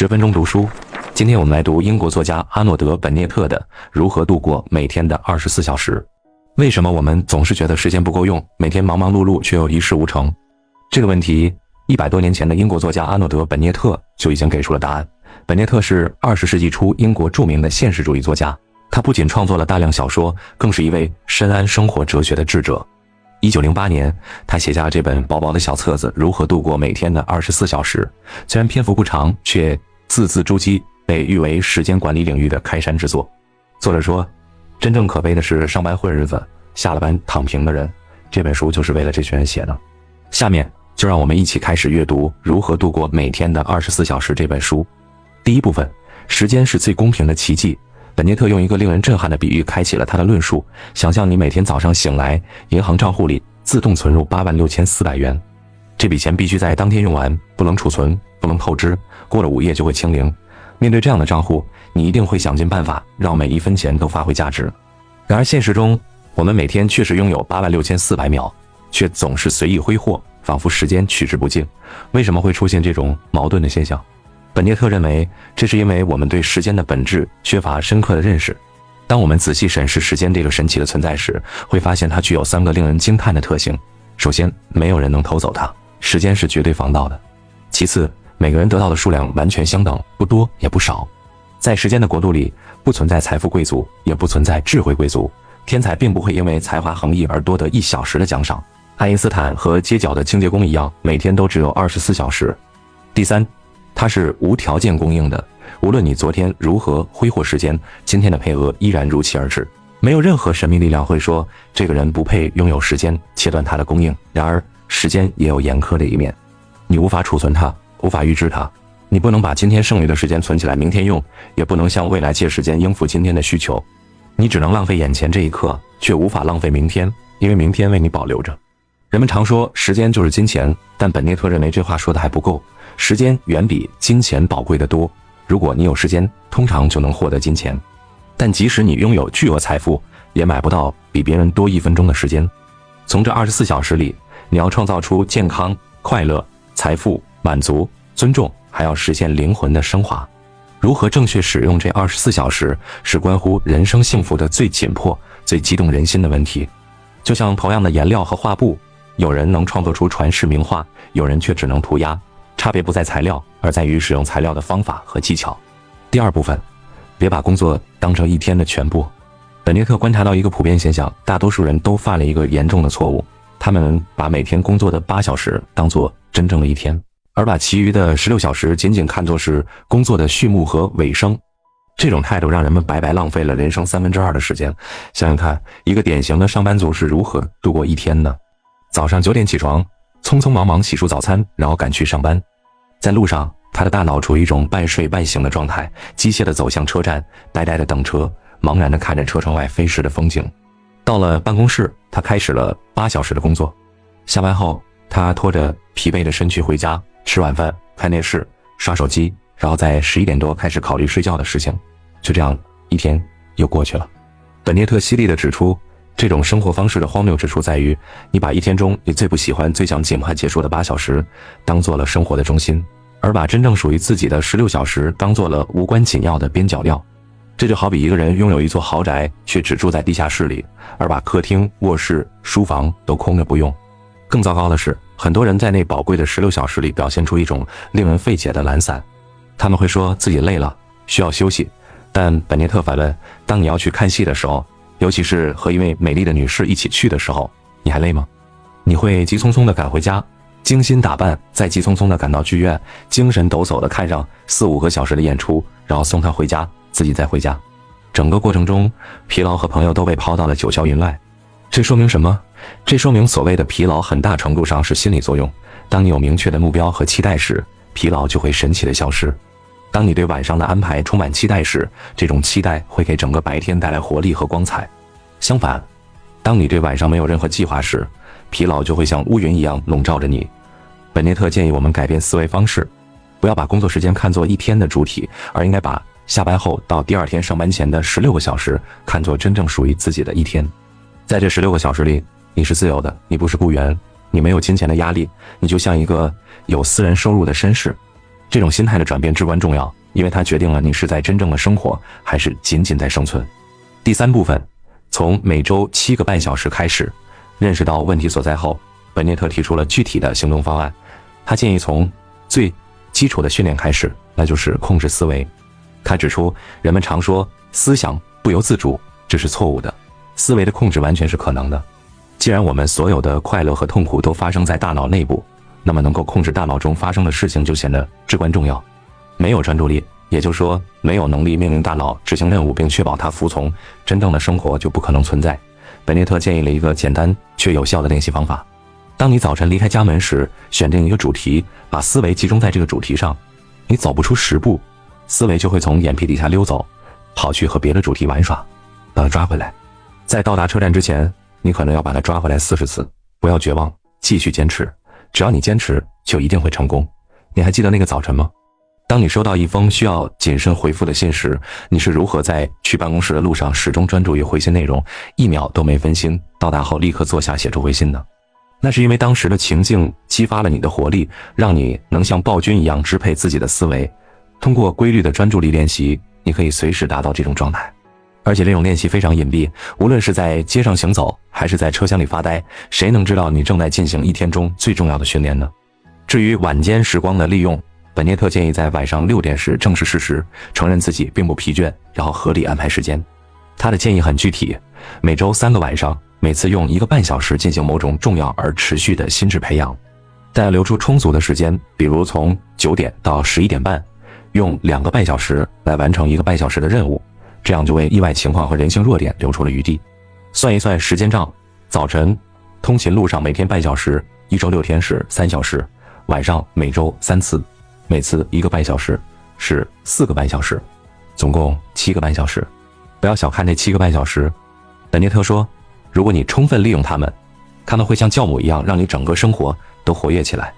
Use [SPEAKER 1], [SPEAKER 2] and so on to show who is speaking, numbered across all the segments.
[SPEAKER 1] 10分钟读书，今天我们来读英国作家阿诺德·本涅特的《如何度过每天的24小时》。为什么我们总是觉得时间不够用，每天忙忙碌碌却又一事无成？这个问题，100多年前的英国作家阿诺德·本涅特就已经给出了答案。本涅特是20世纪初英国著名的现实主义作家，他不仅创作了大量小说，更是一位深谙生活哲学的智者。1908年，他写下了这本薄薄的小册子《如何度过每天的24小时》。虽然篇幅不长，却字字珠玑，被誉为时间管理领域的开山之作。作者说，真正可悲的是上班混日子，下了班躺平的人。这本书就是为了这群人写的。下面就让我们一起开始阅读《如何度过每天的24小时》这本书。第一部分，时间是最公平的奇迹。本涅特用一个令人震撼的比喻开启了他的论述。想象你每天早上醒来，银行账户里自动存入86400元，这笔钱必须在当天用完，不能储存，不能透支，过了午夜就会清零。面对这样的账户，你一定会想尽办法让每一分钱都发挥价值。然而现实中，我们每天确实拥有86400秒，却总是随意挥霍，仿佛时间取之不尽。为什么会出现这种矛盾的现象？本涅特认为，这是因为我们对时间的本质缺乏深刻的认识。当我们仔细审视时间这个神奇的存在时，会发现它具有3个令人惊叹的特性。首先，没有人能偷走它，时间是绝对防盗的。其次，每个人得到的数量完全相等，不多也不少。在时间的国度里，不存在财富贵族，也不存在智慧贵族。天才并不会因为才华横溢而多得1小时的奖赏。爱因斯坦和街角的清洁工一样，每天都只有24小时。第三，它是无条件供应的，无论你昨天如何挥霍时间，今天的配额依然如期而至。没有任何神秘力量会说这个人不配拥有时间，切断他的供应。然而，时间也有严苛的一面，你无法储存它，无法预支它。你不能把今天剩余的时间存起来明天用，也不能向未来借时间应付今天的需求。你只能浪费眼前这一刻，却无法浪费明天，因为明天为你保留着。人们常说时间就是金钱，但本涅特认为这话说的还不够。时间远比金钱宝贵的多。如果你有时间，通常就能获得金钱，但即使你拥有巨额财富，也买不到比别人多1分钟的时间。从这24小时里，你要创造出健康、快乐、财富、满足、尊重，还要实现灵魂的升华。如何正确使用这24小时，是关乎人生幸福的最紧迫、最激动人心的问题。就像同样的颜料和画布，有人能创作出传世名画，有人却只能涂鸦。差别不在材料，而在于使用材料的方法和技巧。第二部分，别把工作当成一天的全部。本涅特观察到一个普遍现象，大多数人都犯了一个严重的错误，他们把每天工作的8小时当作真正的一天，而把其余的16小时仅仅看作是工作的序幕和尾声。这种态度让人们白白浪费了人生2/3的时间。想想看，一个典型的上班族是如何度过一天呢？早上9点起床，匆匆忙忙洗漱早餐，然后赶去上班。在路上，他的大脑处于一种半睡半醒的状态，机械地走向车站，呆呆地等车，茫然地看着车窗外飞逝的风景。到了办公室，他开始了8小时的工作。下班后，他拖着疲惫的身躯回家，吃晚饭，看电视，刷手机，然后在11点多开始考虑睡觉的事情。就这样，一天又过去了。本涅特犀利地指出，这种生活方式的荒谬之处在于，你把一天中你最不喜欢、最想尽快结束的8小时当做了生活的中心，而把真正属于自己的16小时当做了无关紧要的边角料。这就好比一个人拥有一座豪宅，却只住在地下室里，而把客厅、卧室、书房都空着不用。更糟糕的是，很多人在那宝贵的16小时里表现出一种令人费解的懒散。他们会说自己累了，需要休息，但本涅特反问，当你要去看戏的时候，尤其是和一位美丽的女士一起去的时候，你还累吗？你会急匆匆地赶回家，精心打扮，再急匆匆地赶到剧院，精神抖擞地看上4-5个小时的演出，然后送她回家，自己再回家。整个过程中，疲劳和朋友都被抛到了九霄云外。这说明什么？这说明所谓的疲劳很大程度上是心理作用。当你有明确的目标和期待时，疲劳就会神奇地消失。当你对晚上的安排充满期待时，这种期待会给整个白天带来活力和光彩。相反，当你对晚上没有任何计划时，疲劳就会像乌云一样笼罩着你。本涅特建议我们改变思维方式，不要把工作时间看作一天的主体，而应该把下班后到第2天上班前的16个小时看作真正属于自己的一天。在这16个小时里，你是自由的，你不是雇员，你没有金钱的压力，你就像一个有私人收入的绅士。这种心态的转变至关重要，因为它决定了你是在真正的生活，还是仅仅在生存。第3部分，从每周7个半小时开始。认识到问题所在后，本涅特提出了具体的行动方案。他建议从最基础的训练开始，那就是控制思维。他指出，人们常说思想不由自主，这是错误的，思维的控制完全是可能的。既然我们所有的快乐和痛苦都发生在大脑内部，那么能够控制大脑中发生的事情就显得至关重要。没有专注力，也就是说没有能力命令大脑执行任务并确保它服从，真正的生活就不可能存在。本涅特建议了一个简单却有效的练习方法。当你早晨离开家门时，选定一个主题，把思维集中在这个主题上。你走不出10步，思维就会从眼皮底下溜走，跑去和别的主题玩耍，把它抓回来。在到达车站之前，你可能要把它抓回来40次。不要绝望，继续坚持。只要你坚持，就一定会成功。你还记得那个早晨吗？当你收到一封需要谨慎回复的信时，你是如何在去办公室的路上始终专注于回信内容，1秒都没分心，到达后立刻坐下写出回信呢？那是因为当时的情境激发了你的活力，让你能像暴君一样支配自己的思维。通过规律的专注力练习，你可以随时达到这种状态。而且这种练习非常隐蔽，无论是在街上行走，还是在车厢里发呆，谁能知道你正在进行一天中最重要的训练呢？至于晚间时光的利用，本涅特建议在晚上6点时正视事实，承认自己并不疲倦，然后合理安排时间。他的建议很具体，每周3个晚上，每次用1个半小时进行某种重要而持续的心智培养，但要留出充足的时间，比如从9点到11点半，用2个半小时来完成1个半小时的任务，这样就为意外情况和人性弱点留出了余地。算一算时间账，早晨通勤路上每天半小时，1周6天是3小时，晚上每周3次，每次1个半小时，是4个半小时，总共7个半小时。不要小看这7个半小时。本涅特说，如果你充分利用它们，它们会像酵母一样，让你整个生活都活跃起来。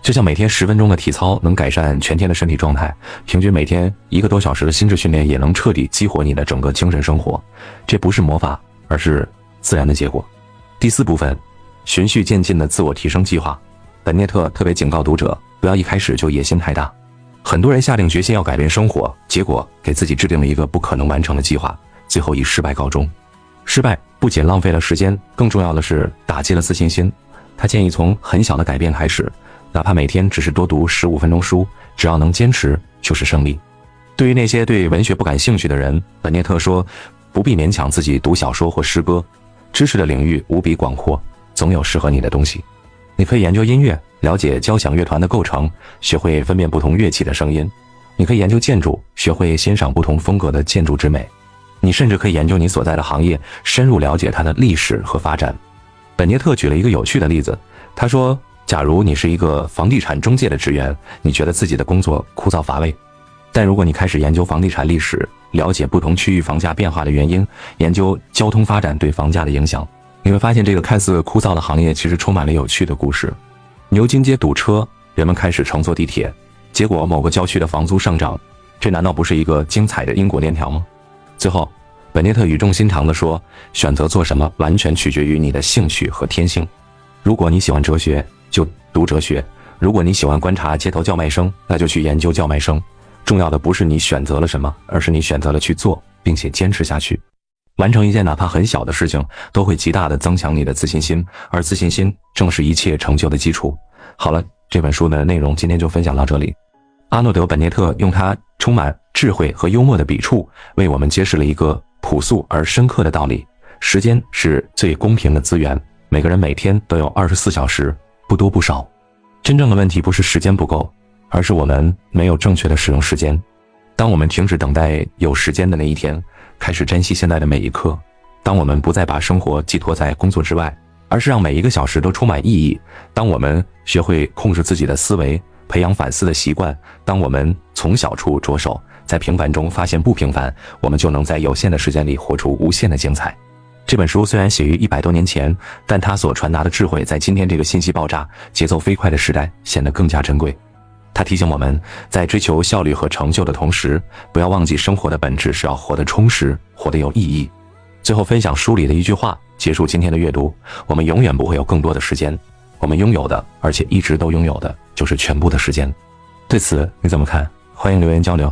[SPEAKER 1] 就像每天10分钟的体操能改善全天的身体状态，平均每天1个多小时的心智训练也能彻底激活你的整个精神生活。这不是魔法，而是自然的结果。第4部分，循序渐进的自我提升计划。本涅特特别警告读者，不要一开始就野心太大。很多人下定决心要改变生活，结果给自己制定了一个不可能完成的计划，最后以失败告终。失败不仅浪费了时间，更重要的是打击了自信心。他建议从很小的改变开始，哪怕每天只是多读15分钟书，只要能坚持就是胜利。对于那些对文学不感兴趣的人，本涅特说，不必勉强自己读小说或诗歌，知识的领域无比广阔，总有适合你的东西。你可以研究音乐，了解交响乐团的构成，学会分辨不同乐器的声音。你可以研究建筑，学会欣赏不同风格的建筑之美。你甚至可以研究你所在的行业，深入了解它的历史和发展。本涅特举了一个有趣的例子，他说，假如你是一个房地产中介的职员，你觉得自己的工作枯燥乏味，但如果你开始研究房地产历史，了解不同区域房价变化的原因，研究交通发展对房价的影响，你会发现这个看似枯燥的行业其实充满了有趣的故事。牛津街堵车，人们开始乘坐地铁，结果某个郊区的房租上涨，这难道不是一个精彩的因果链条吗？最后，本涅特语重心长地说，选择做什么完全取决于你的兴趣和天性。如果你喜欢哲学，就读哲学；如果你喜欢观察街头叫卖声，那就去研究叫卖声。重要的不是你选择了什么，而是你选择了去做，并且坚持下去。完成一件哪怕很小的事情，都会极大地增强你的自信心，而自信心正是一切成就的基础。好了，这本书的内容今天就分享到这里。阿诺德·本涅特用他充满智慧和幽默的笔触，为我们揭示了一个朴素而深刻的道理：时间是最公平的资源，每个人每天都有24小时，不多不少。真正的问题不是时间不够，而是我们没有正确的使用时间。当我们停止等待有时间的那一天，开始珍惜现在的每一刻，当我们不再把生活寄托在工作之外，而是让每一个小时都充满意义，当我们学会控制自己的思维，培养反思的习惯，当我们从小处着手，在平凡中发现不平凡，我们就能在有限的时间里活出无限的精彩。这本书虽然写于100多年前，但它所传达的智慧在今天这个信息爆炸、节奏飞快的时代显得更加珍贵。它提醒我们，在追求效率和成就的同时，不要忘记生活的本质是要活得充实，活得有意义。最后分享书里的一句话，结束今天的阅读：我们永远不会有更多的时间，我们拥有的，而且一直都拥有的，就是全部的时间。对此你怎么看？欢迎留言交流。